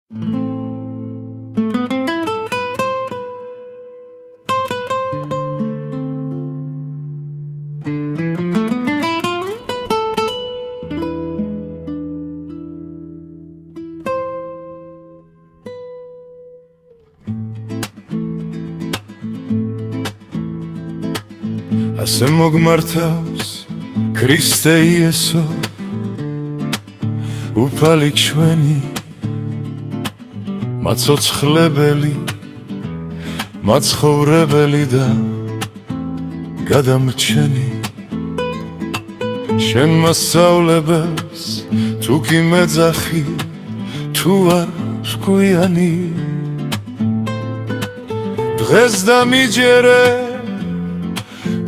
ასე მოგმართავს ქრისტე იესო უფალი ჩვენი მაცოცხლებელი მაცხოვრებელი და გადამრჩენი შენ მასწავლებელს თუ კი მეძახი თუ არ შკვიანი დღეს დამიჯერე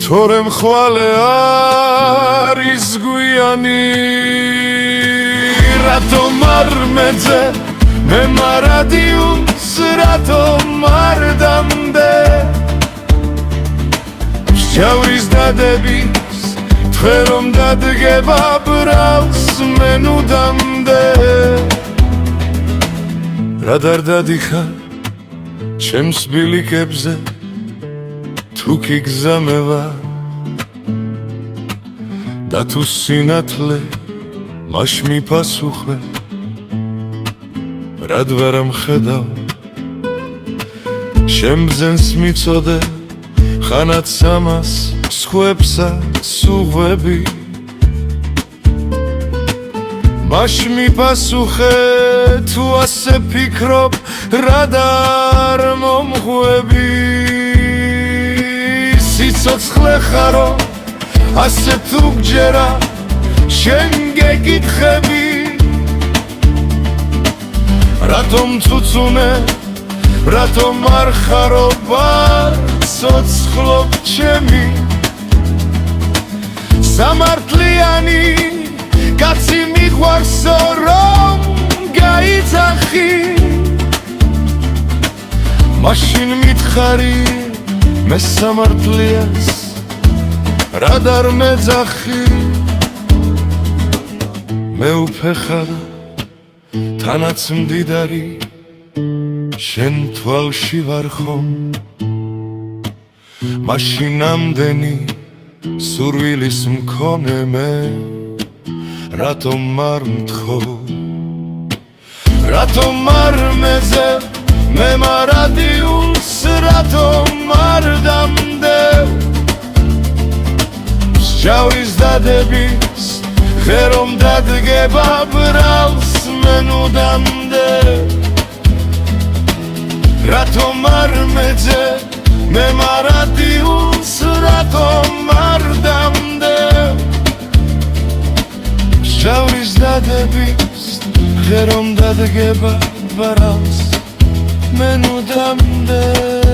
თორემ ხვალე არის გვიანი რატომ არ მეძე მე მარადიუს რატომ არ დამდე შავრის დადების თვე რომ დადგება ბრავს მე ნუ დამდე რა დარდადიხარ ჩემს ბილიკებზე თუ კი გზამევა და თუ სინათლე მაშ მიპასუხე რად ვერ ამხედავ შემბზენს მიწოდე ხანაც ამას სხვებსა სუღვები მაშ მიპასუხე თუ ასე ფიქრობ რად არ მომხვები სიცოცხლე ხარო ასე თუ გჯერა შენ გეკითხები რატომ ცუცუნე რატომ არ ხარო ცოცხლობ ჩემი სამართლიანი კაცი მიყვარსო რომ გაიძახი მაშინ მითხარი მე სამართლიას რად არ მეძახი მე უფეხადა თანაც მდიდარი შენ თვალში ვარ ხომ მაშინ ამდენი სურვილის მქონე მე რატომ არ მთხოვ რატომ არ მეძე მე მარადიულს რატომ არ დამდევ შავრის დადების ხე რომ დადგება ბრავს მე ნუ დამდევ რატომ არ მეძე მე მარადიულს რატომ არ დამდევ შავრის დადების ხე რომ დადგება ბრავს მე ნუ დამდევ